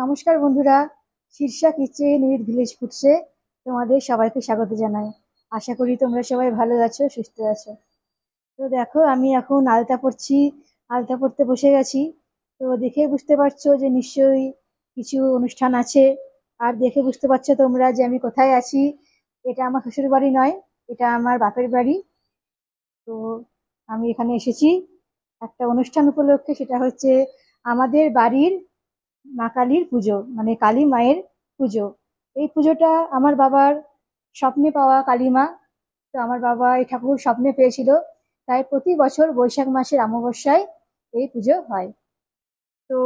নমস্কার বন্ধুরা, Shirsha kitchen with village ফুডসে তোমাদের সবাইকে স্বাগত জানাই। আশা করি তোমরা সবাই ভালো আছো, সুস্থ আছো। তো দেখো, আমি এখন আলতা পরছি, আলতা পরতে বসে গেছি। তো দেখে বুঝতে পারছো যে নিশ্চয়ই কিছু অনুষ্ঠান আছে। আর দেখে বুঝতে পারছো তোমরা যে আমি কোথায় আছি। এটা আমার শ্বশুর বাড়ি নয়, এটা আমার বাপের বাড়ি। তো আমি এখানে এসেছি একটা অনুষ্ঠান উপলক্ষে, সেটা হচ্ছে আমাদের বাড়ির মা কালীর পুজো, মানে কালী মায়ের পুজো। এই পুজোটা আমার বাবার স্বপ্নে পাওয়া কালী মা। তো আমার বাবা এই ঠাকুর স্বপ্নে পেয়েছিল, তাই প্রতি বছর বৈশাখ মাসের অমাবস্যায় এই পুজো হয়। তো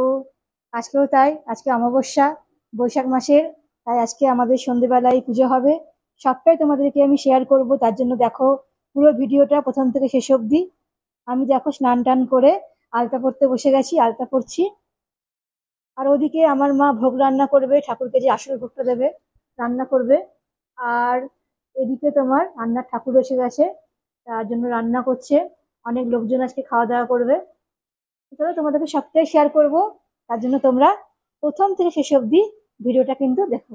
আজকেও তাই, আজকে অমাবস্যা বৈশাখ মাসের, তাই আজকে আমাদের সন্ধেবেলায় পুজো হবে। সবটাই তোমাদেরকে আমি শেয়ার করব, তার জন্য দেখো পুরো ভিডিওটা প্রথম থেকে শেষ অবধি। আমি দেখো স্নান টান করে আলতা পরতে বসে গেছি, আলতা পরছি। আর ওদিকে আমার মা ভোগ রান্না করবে, ঠাকুরকে যে আসল ভোগটা দেবে রান্না করবে। আর এদিকে তোমার রান্নার ঠাকুর এসে গেছে, তার জন্য রান্না করছে। অনেক লোকজন আজকে খাওয়া দাওয়া করবে। চলো তোমাদেরকে সবটাই শেয়ার করব, তার জন্য তোমরা প্রথম থেকে শেষ অবধি ভিডিওটা কিন্তু দেখো।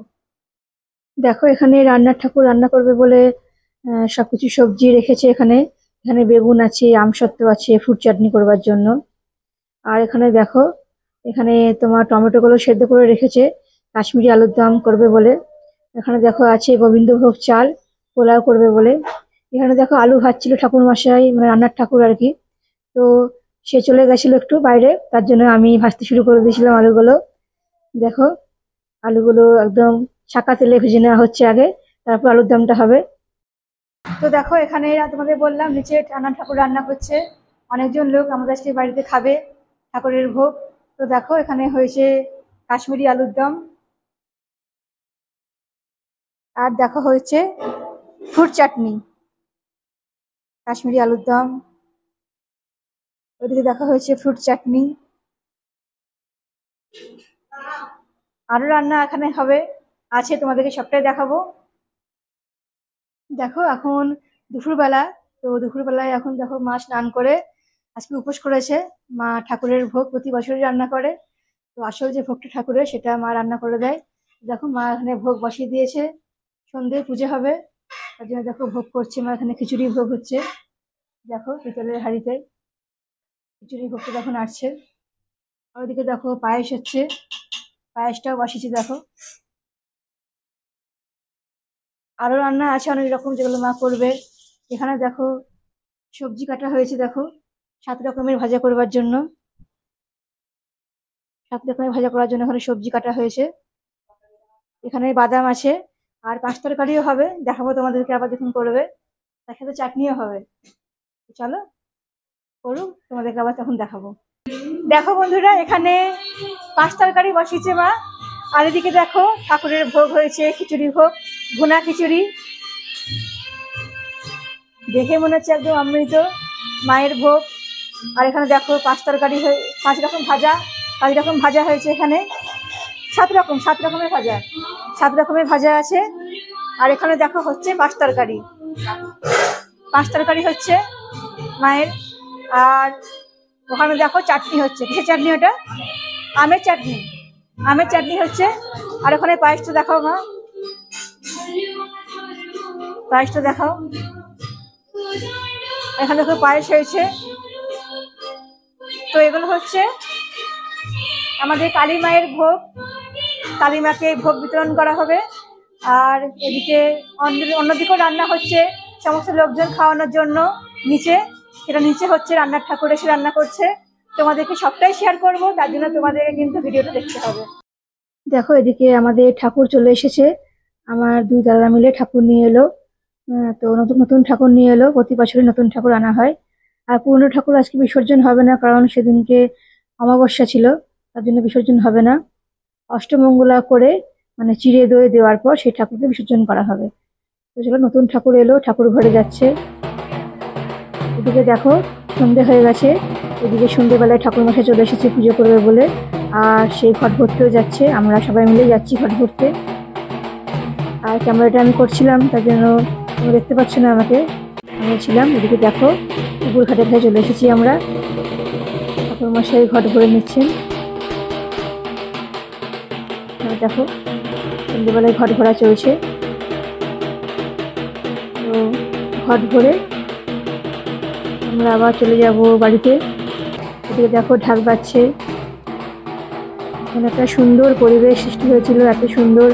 দেখো, এখানে রান্নার ঠাকুর রান্না করবে বলে সবকিছু সবজি রেখেছে। এখানে এখানে বেগুন আছে, আমসত্ত্ব আছে ফুড চাটনি করবার জন্য। আর এখানে দেখো, এখানে তোমার টমেটো গুলো সেদ্ধ করে রেখেছে কাশ্মীরি আলুর দম করবে বলে। এখানে দেখো আছে গোবিন্দভোগ চাল, পোলাও করবে বলে। এখানে দেখো আলু ভাজছিল ঠাকুর মশাই, মানে রান্নার ঠাকুর আর কি। তো সে চলে গেছিল একটু বাইরে, তার জন্য আমি ভাজতে শুরু করে দিয়েছিলাম আলুগুলো। দেখো, আলুগুলো একদম ছাকা তেলে ভেজে নেওয়া হচ্ছে আগে, তারপর আলুর দমটা হবে। তো দেখো, এখানে তোমাদের বললাম নিচে রান্নার ঠাকুর রান্না করছে। অনেকজন লোক আমাদের আজকে বাড়িতে খাবে ঠাকুরের ভোগ। তো দেখো, এখানে হয়েছে কাশ্মীরি আলুর দম, আর দেখো হয়েছে ফ্রুট চাটনি। কাশ্মীরি আলুর দম, ওদিকে দেখা হয়েছে ফ্রুট চাটনি। আরো রান্না এখানে হবে, আছে, তোমাদেরকে সবটাই দেখাবো। দেখো এখন দুপুরবেলা, তো দুপুরবেলায় এখন দেখো মা স্নান করে আজকে উপোস করেছে। মা ঠাকুরের ভোগ প্রতি বছরই রান্না করে। তো আসল যে ভোগটা ঠাকুরের, সেটা মা রান্না করে দেয়। দেখো মা এখানে ভোগ বসিয়ে দিয়েছে, সন্ধ্যে পুজো হবে, তার জন্য দেখো ভোগ করছে মা। এখানে খিচুড়ি ভোগ হচ্ছে, দেখো পিতলের হাঁড়িতে খিচুড়ি ভোগটা যখন আসছে। আর ওদিকে দেখো পায়েস হচ্ছে, পায়েসটাও বসিয়েছে দেখো। আরো রান্না আছে অনেক রকম, যেগুলো মা করবে। এখানে দেখো সবজি কাটা হয়েছে, দেখো 7 রকমের ভাজা করবার জন্য। 7 রকমের ভাজা করার জন্য এখানে সবজি কাটা হয়েছে। এখানে বাদাম আছে, আর 5 তরকারিও হবে, দেখাবো তোমাদেরকে আবার যখন করবে। তার সাথে চাটনিও হবে। চলো করুক, তোমাদেরকে আবার তখন দেখাবো। দেখো বন্ধুরা, এখানে 5 তরকারি বসিয়েছে মা। আর এদিকে দেখো ঠাকুরের ভোগ হয়েছে, খিচুড়ি ভোগ, ভুনা খিচুড়ি। দেখে মনে হচ্ছে একদম অমৃত মায়ের ভোগ। আর এখানে দেখো 5 তরকারি, 5 রকম ভাজা, 5 রকম ভাজা হয়েছে এখানে। 7 রকমের ভাজা, 7 রকমের ভাজা আছে। আর এখানে দেখো হচ্ছে 5 তরকারি, 5 তরকারি হচ্ছে মায়ের। আর ওখানে দেখো চাটনি হচ্ছে। কিসের চাটনি ওটা? আমের চাটনি, আমের চাটনি হচ্ছে। আর ওখানে পায়েসটা দেখাও মা, পায়েসটা দেখাও। এখানে দেখো পায়েস হয়েছে। তো এগুলো হচ্ছে আমাদের কালী মায়ের ভোগ, কালী মাকে ভোগ বিতরণ করা হবে। আর এদিকে অন্যদিকেও রান্না হচ্ছে সমস্ত লোকজন খাওয়ানোর জন্য নিচে। সেটা নিচে হচ্ছে, রান্নার ঠাকুর এসে রান্না করছে। তোমাদেরকে সবটাই শেয়ার করব, তার জন্য তোমাদেরকে কিন্তু ভিডিওটা দেখতে হবে। দেখো, এদিকে আমাদের ঠাকুর চলে এসেছে। আমার 2 দাদা মিলে ঠাকুর নিয়ে এলো। তো নতুন নতুন ঠাকুর নিয়ে এলো, প্রতি বছরই নতুন ঠাকুর আনা হয়। আর পুরনো ঠাকুর আজকে বিসর্জন হবে না, কারণ সেদিনকে অমাবস্যা ছিল, তার জন্য বিসর্জন হবে না। অষ্টমঙ্গলা করে, মানে চিড়ে দই দেওয়ার পর সেই ঠাকুরকে বিসর্জন করা হবে। তো চলো, নতুন ঠাকুর এলো, ঠাকুর ঘরে যাচ্ছে। এদিকে দেখো সন্ধে হয়ে গেছে, এদিকে সন্ধেবেলায় ঠাকুর মশাই চলে এসেছে পুজো করবে বলে। আর সেই ঘট ভরতেও যাচ্ছে, আমরা সবাই মিলে যাচ্ছি ঘট ভরতে। আর ক্যামেরাটা আমি করছিলাম, তার জন্য তুমি দেখতে পাচ্ছ না আমাকে, আমি ছিলাম। এদিকে দেখো পুকুর ঘাটে ঘাটে চলে এসেছি আমরা, ঠাকুর মশাই ঘট ভরে নিচ্ছেন। দেখো সন্ধ্যেবেলায় ঘট ভরা চলছে। তো ঘট ভরে আমরা আবার চলে যাব বাড়িতে। এদিকে দেখো ঢাক বাজছে। এখানে একটা সুন্দর পরিবেশ সৃষ্টি হয়েছিল, এত সুন্দর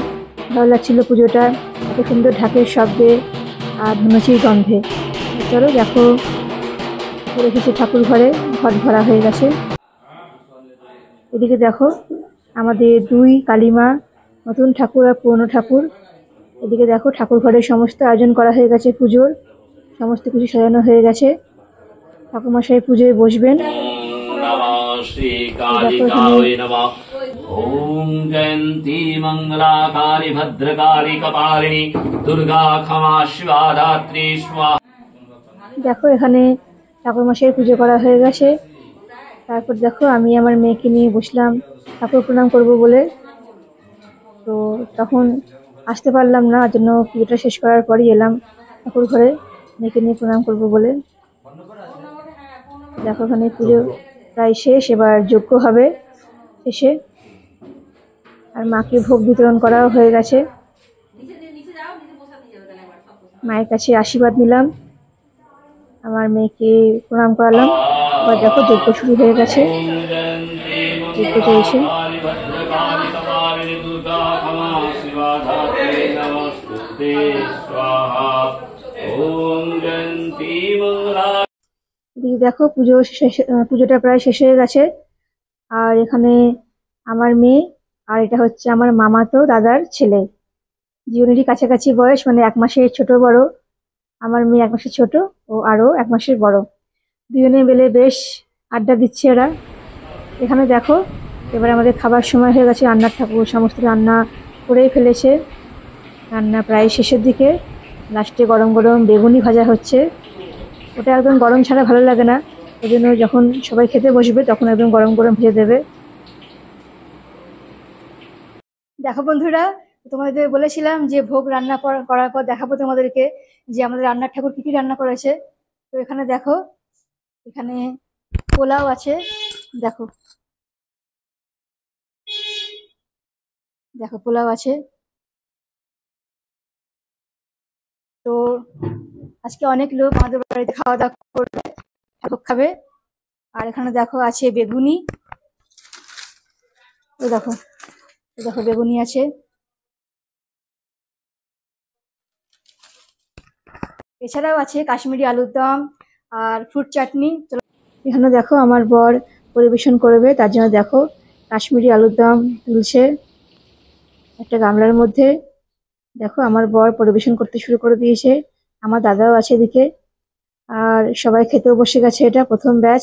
ভালো লাগছিল পুজোটা, এত সুন্দর ঢাকের শব্দে আর ধুনুচির গন্ধে। চলো দেখো রেখেছি ঠাকুর ঘরে, ঘট ভরা হয়ে গেছে। এদিকে দেখো আমাদের দুই কালীমা, নতুন ঠাকুর আর পুরনো ঠাকুর। এদিকে দেখো ঠাকুর ঘরের সমস্ত আয়োজন করা হয়ে গেছে, পুজোর সমস্ত কিছু সাজানো হয়ে গেছে। ঠাকুরমশাই পুজোয় বসবেন। ओम जयंती मंगला काली भद्रकाली कपालिनी दुर्गा क्षमा शिवा धात्री स्वाहा। দেখো এখানে ঠাকুরমশাই পুজো করা হয়ে গেছে। তারপর দেখো আমি আমার মেয়েকে নিয়ে বসলাম ঠাকুর প্রণাম করব বলে। তো তখন আসতে পারলাম না, জন্য পুজোটা শেষ করার পরই এলাম ঠাকুর ঘরে মেয়েকে নিয়ে প্রণাম করব বলে। দেখো এখানে পুজো প্রায় শেষ, এবার যজ্ঞ হবে শেষে। আর মাকে ভোগ বিতরণ করাও হয়ে গেছে। মায়ের কাছে আশীর্বাদ নিলাম, আমার মেয়েকে প্রণাম করালাম। এবার দেখো যজ্ঞ শুরু হয়ে গেছে, যজ্ঞ চলছে। দেখো পুজোটা প্রায় শেষ হয়ে গেছে। আর এখানে আমার মেয়ে আর এটা হচ্ছে আমার মামাতো দাদার ছেলে, দুজনেরই কাছাকাছি বয়স, মানে 1 মাসের ছোট বড়। আমার মেয়ে 1 মাসের ছোট, ও আরো 1 মাসের বড়। দুজনে মিলে বেশ আড্ডা দিচ্ছে এরা। এখানে দেখো এবার আমাদের খাবার সময় হয়ে গেছে। রান্নার ঠাকুর সমস্ত রান্না করেই ফেলেছে, রান্না প্রায় শেষের দিকে। লাস্টে গরম গরম বেগুনি ভাজা হচ্ছে। ওটা একদম গরম ছাড়া ভালো লাগে না, ওই জন্য যখন সবাই খেতে বসবে তখন একদম গরম গরম ভেজে দেবে। দেখো বন্ধুরা, তোমাদের বলেছিলাম যে ভোগ রান্না করার পর দেখাবো তোমাদেরকে যে আমাদের রান্নার ঠাকুর কি কি রান্না করেছে। তো এখানে দেখো, এখানে পোলাও আছে। দেখো দেখো পোলাও আছে। তো আজকে অনেক লোক আমাদের বাড়িতে খাওয়া দাওয়া করবে, ঠাকুর খাবে। আর এখানে দেখো আছে বেগুনি। দেখো দেখো বেগুনি আছে। এছাড়াও আছে কাশ্মীরি আলুর দম আর ফ্রুট চাটনি। এখানে দেখো আমার বর পরিবেশন করবে, তার জন্য দেখো কাশ্মীরি আলুর দম তুলছে একটা গামলার মধ্যে। দেখো আমার বর পরিবেশন করতে শুরু করে দিয়েছে, আমার দাদাও আছে এদিকে। আর সবাই খেতেও বসে গেছে, এটা প্রথম ব্যাচ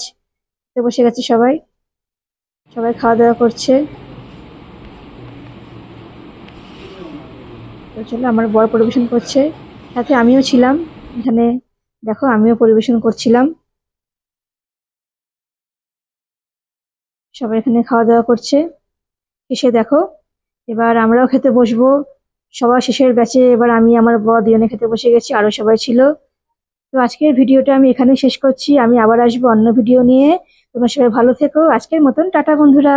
খেতে বসে গেছে সবাই। সবাই খাওয়া দাওয়া করছে। তো চলো আমার বর পরিবেশন করছে, সাথে আমিও ছিলাম এখানে। দেখো আমিও পরিবেশন করছিলাম। সবাই এখানে খাওয়া দাওয়া করছে। এসে দেখো এবার আমরাও খেতে বসবো। সবার শেষের ব্যাচে এবার আমি আমার বর দুজনে খেতে বসে গেছি, আরো সবাই ছিল। তো আজকের ভিডিওটা আমি এখানে শেষ করছি, আমি আবার আসবো অন্য ভিডিও নিয়ে। তোমরা সবাই ভালো থেকো, আজকের মতন টাটা বন্ধুরা।